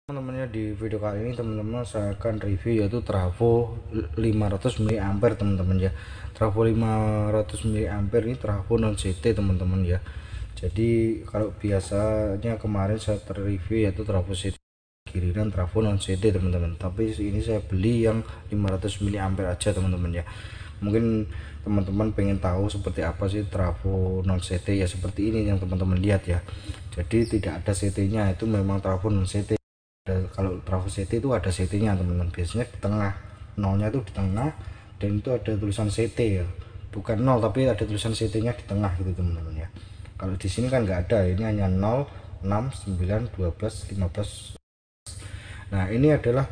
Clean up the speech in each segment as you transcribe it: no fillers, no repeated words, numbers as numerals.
Teman-temannya, di video kali ini teman-teman saya akan review yaitu trafo 500 mA teman-teman ya. Trafo 500 mA ini trafo non CT teman-teman ya. Jadi kalau biasanya kemarin saya review yaitu trafo CT kiri dan trafo non CT teman-teman, tapi ini saya beli yang 500 mA aja teman-teman ya. Mungkin teman-teman pengen tahu seperti apa sih trafo non CT ya, seperti ini yang teman-teman lihat ya. Jadi tidak ada CT nya, itu memang trafo non CT. Kalau trafo CT itu ada CT nya teman-teman, biasanya di tengah, nolnya itu di tengah, dan itu ada tulisan CT ya, bukan 0 tapi ada tulisan CT nya di tengah gitu teman-teman ya. Kalau di sini kan nggak ada, ini hanya 0, 6, 9, 12, 15. Nah ini adalah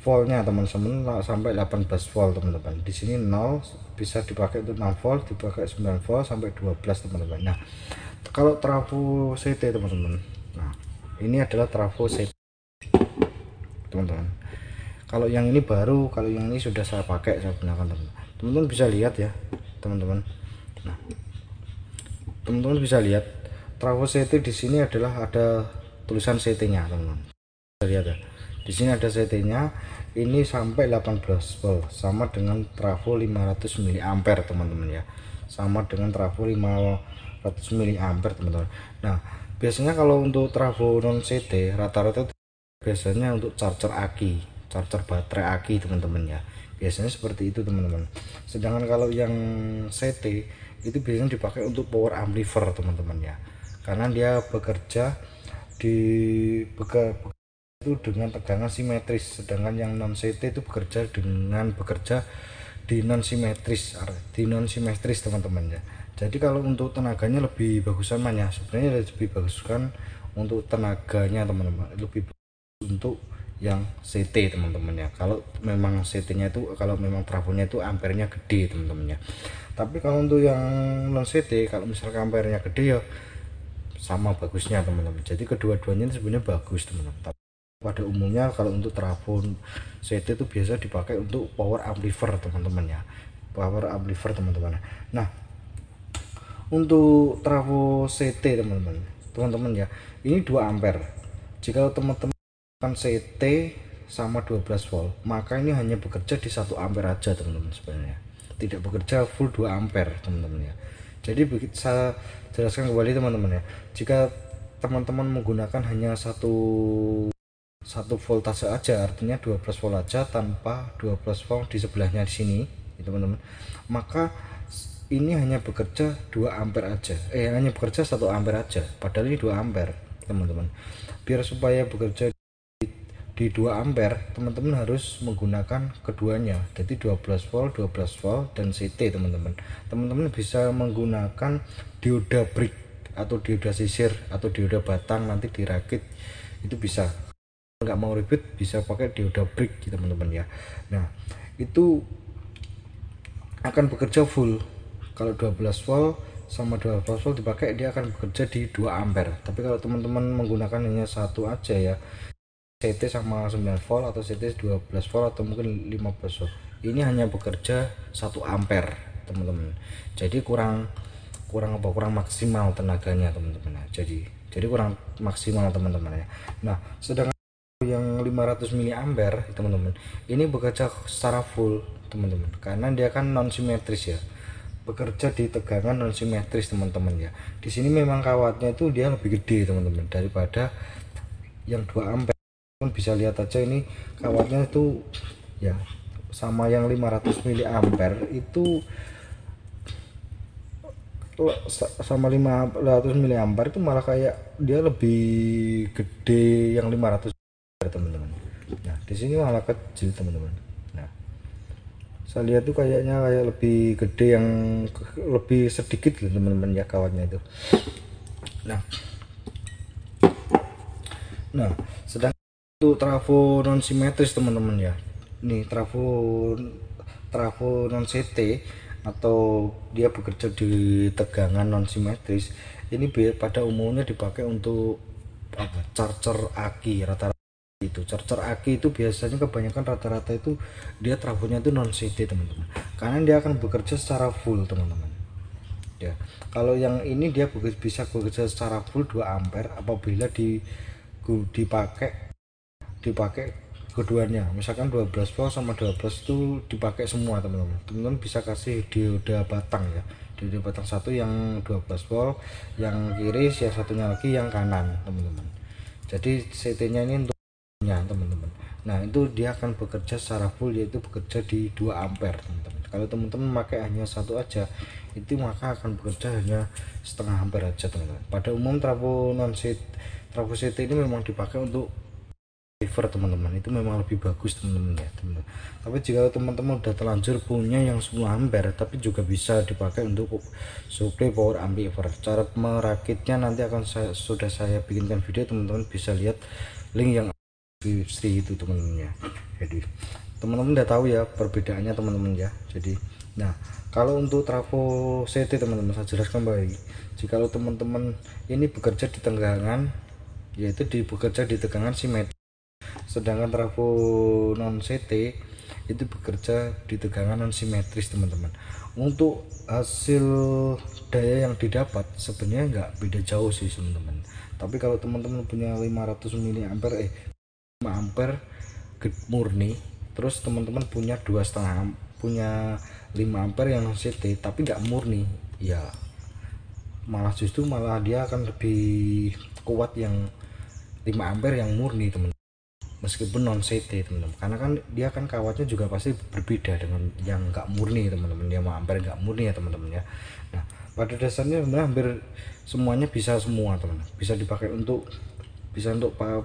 voltnya teman-teman, sampai 18 volt teman-teman. Di sini 0 bisa dipakai untuk 6 volt, dipakai 9 volt sampai 12 teman-teman. Nah kalau trafo CT teman-teman, nah ini adalah trafo CT teman-teman. Kalau yang ini baru, kalau yang ini sudah saya pakai, saya gunakan teman-teman. Bisa lihat ya teman-teman. Nah teman-teman bisa lihat trafo CT di sini adalah ada tulisan CT nya teman-teman. Bisa lihat ya, di sini ada CT nya. Ini sampai 18 volt, sama dengan trafo 500 mA teman-teman ya, sama dengan trafo 500 mA teman-teman. Nah biasanya kalau untuk trafo non CT rata-rata biasanya untuk charger aki, charger baterai aki teman-teman ya, biasanya seperti itu teman-teman. Sedangkan kalau yang CT itu biasanya dipakai untuk power amplifier teman-teman ya, karena dia bekerja itu dengan tegangan simetris, sedangkan yang non CT itu bekerja di non simetris teman-teman ya. Jadi kalau untuk tenaganya lebih bagusan mana, sebenarnya lebih baguskan untuk tenaganya teman-teman, lebih untuk yang CT teman-teman ya. Kalau memang CT nya itu, kalau memang trafonya itu ampernya gede teman-teman ya. Tapi kalau untuk yang non CT, kalau misalkan ampernya gede ya sama bagusnya teman-teman. Jadi kedua-duanya sebenarnya bagus teman-teman. Tapi pada umumnya kalau untuk trafo CT itu biasa dipakai untuk power amplifier teman-teman ya, power amplifier teman-teman. Nah untuk trafo CT teman-teman ya, ini 2 ampere. Jika teman-teman CT sama 12 volt, maka ini hanya bekerja di 1 ampere aja teman-teman, sebenarnya tidak bekerja full 2 ampere teman-teman ya. Jadi begitu saya jelaskan kembali teman-teman ya, jika teman-teman menggunakan hanya satu voltase aja, artinya 12 volt aja tanpa 12 volt di sebelahnya di sini teman-teman, maka ini hanya bekerja 2 ampere aja, hanya bekerja 1 ampere aja, padahal ini 2 ampere teman-teman. Biar supaya bekerja di 2 ampere, teman-teman harus menggunakan keduanya, jadi 12 volt dan CT teman-teman. Teman-teman bisa menggunakan dioda brick atau dioda sisir atau dioda batang, nanti dirakit itu bisa. Nggak mau ribet, bisa pakai dioda brick teman-teman ya. Nah itu akan bekerja full. Kalau 12 volt sama 12 volt dipakai, dia akan bekerja di 2 ampere. Tapi kalau teman-teman menggunakan hanya satu aja ya, CT sama 9 volt atau CT 12 volt atau mungkin 15 volt, ini hanya bekerja 1 ampere teman-teman. Jadi kurang maksimal tenaganya teman-teman. Jadi kurang maksimal teman-teman ya. Nah sedangkan yang 500 mA teman-teman, ini bekerja secara full teman-teman, karena dia kan non simetris ya, bekerja di tegangan non simetris teman-teman ya. Di sini memang kawatnya itu dia lebih gede teman-teman daripada yang 2 ampere. Bisa lihat aja ini kawatnya itu ya, sama yang 500 mA itu, sama 500 mA itu malah kayak dia lebih gede yang 500 teman-teman. Nah di sini malah kecil teman-teman. Nah saya lihat tuh kayaknya kayak lebih gede, yang lebih sedikit gitu teman-teman ya kawatnya itu. Nah sedang untuk trafo non simetris teman-teman ya, ini trafo non CT atau dia bekerja di tegangan non simetris, ini pada umumnya dipakai untuk charger aki. Rata-rata itu charger aki itu biasanya kebanyakan rata-rata itu dia trafonya itu non CT teman-teman, karena dia akan bekerja secara full teman-teman ya. Kalau yang ini dia bisa bekerja secara full 2 ampere apabila dipakai dipakai keduanya, misalkan 12 volt sama 12 itu dipakai semua teman-teman. Teman-teman bisa kasih dioda batang ya, dioda batang satu yang 12 volt, yang kiri yang satunya lagi yang kanan teman-teman. Jadi CT nya ini untuk teman-teman. Nah itu dia akan bekerja secara full, yaitu bekerja di 2 ampere teman-teman. Kalau teman-teman pakai hanya satu aja, itu maka akan bekerja hanya setengah ampere aja teman-teman. Pada umum trafo CT ini memang dipakai untuk river teman-teman, itu memang lebih bagus teman-teman ya teman-teman. Tapi jika teman-teman udah terlanjur punya yang 10 ampere, tapi juga bisa dipakai untuk supply power amplifier. Cara merakitnya nanti akan sudah saya bikinkan video, teman-teman bisa lihat link yang Sri itu teman-teman ya. Jadi teman-teman udah tahu ya perbedaannya teman-teman ya. Jadi nah kalau untuk trafo CT teman-teman saya jelaskan kembali. Jika teman-teman ini bekerja di tegangan, yaitu bekerja di tegangan simetris, sedangkan trafo non CT itu bekerja di tegangan non simetris teman-teman. Untuk hasil daya yang didapat sebenarnya nggak beda jauh sih teman-teman. Tapi kalau teman-teman punya 500 mA 5 ampere murni, terus teman-teman punya 2,5 punya 5 ampere yang non CT tapi nggak murni ya, malah justru dia akan lebih kuat yang 5 ampere yang murni teman-teman, meskipun non CT teman-teman, karena kan dia kan kawatnya juga pasti berbeda dengan yang nggak murni teman-teman, dia 5 ampere nggak murni ya teman-teman ya. Nah pada dasarnya hampir semuanya bisa semua teman-teman, bisa dipakai untuk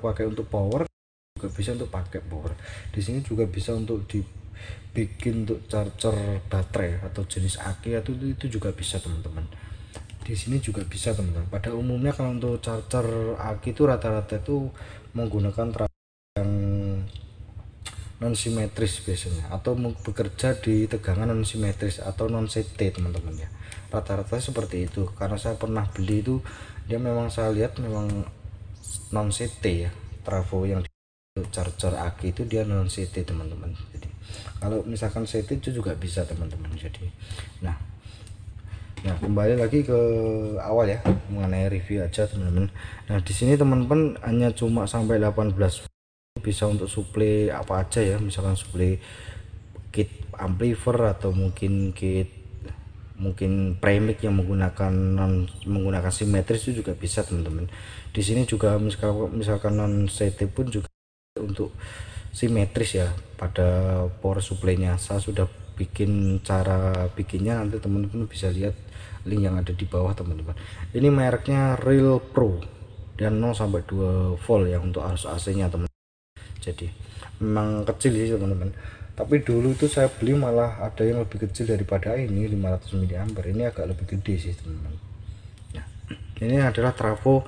pakai untuk power, juga bisa untuk pakai power. Di sini juga bisa untuk dibikin untuk charger baterai atau jenis aki atau itu juga bisa teman-teman. Di sini juga bisa teman-teman. Pada umumnya kalau untuk charger aki itu rata-rata itu menggunakan yang non simetris biasanya, atau bekerja di tegangan non simetris atau non CT teman-teman ya. Rata-rata seperti itu, karena saya pernah beli itu dia memang saya lihat memang non CT ya, trafo yang charger aki itu dia non CT teman-teman. Jadi kalau misalkan CT itu juga bisa teman-teman. Jadi nah kembali lagi ke awal ya, mengenai review aja teman-teman. Nah di sini teman-teman hanya cuma sampai 18 bisa untuk supply apa aja ya, misalkan supply kit amplifier atau mungkin premix yang menggunakan simetris itu juga bisa teman-teman. Di sini juga misalkan non CT pun juga untuk simetris ya, pada power supply-nya saya sudah bikin cara bikinnya, nanti teman-teman bisa lihat link yang ada di bawah teman-teman. Ini mereknya Real Pro dan 0 sampai 2 volt ya untuk arus AC-nya teman-teman. Jadi memang kecil sih teman-teman, tapi dulu itu saya beli malah ada yang lebih kecil daripada ini, 500 mA. Ini agak lebih gede sih teman-teman. Nah, ini adalah trafo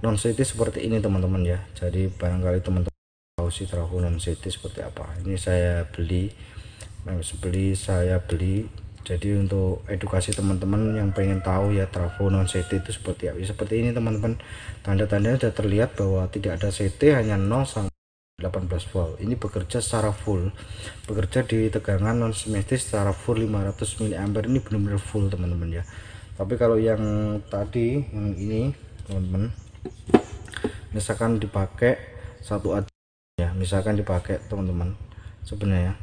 non CT seperti ini teman-teman ya. Jadi barangkali teman-teman tahu sih trafo non CT seperti apa. Ini saya beli. Jadi untuk edukasi teman-teman yang pengen tahu ya trafo non CT itu seperti apa. Seperti ini teman-teman, tanda-tandanya sudah terlihat bahwa tidak ada CT, hanya 0 sampai 18 volt. Ini bekerja secara full, bekerja di tegangan non simetris secara full 500 mA. Ini benar-benar full teman-teman ya. Tapi kalau yang tadi yang ini teman-teman, misalkan dipakai satu aja ya, misalkan dipakai teman-teman, sebenarnya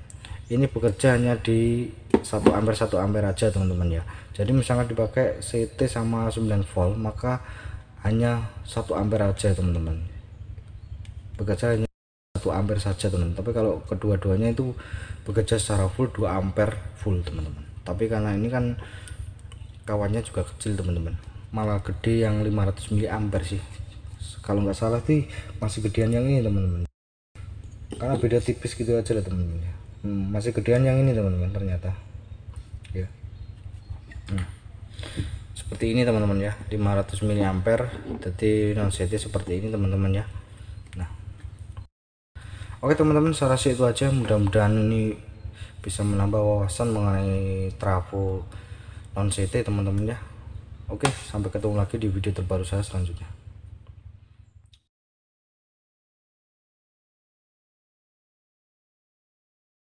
ini bekerja hanya di 1 ampere aja teman-teman ya. Jadi misalkan dipakai CT sama 9 volt, maka hanya 1 ampere aja teman-teman, bekerja hanya 1 ampere saja teman-teman. Tapi kalau kedua-duanya itu bekerja secara full 2 ampere full teman-teman. Tapi karena ini kan kawannya juga kecil teman-teman, malah gede yang 500 mA sih kalau nggak salah sih, masih gedean yang ini teman-teman, karena beda tipis gitu aja lah teman-teman ya. Masih gedean yang ini teman-teman ternyata ya. Seperti ini teman-teman ya, 500 mA. Jadi non CT seperti ini teman-teman ya. Nah oke teman-teman, saya rasa itu aja. Mudah-mudahan ini bisa menambah wawasan mengenai trafo non CT teman-teman ya. Oke, sampai ketemu lagi di video terbaru saya selanjutnya.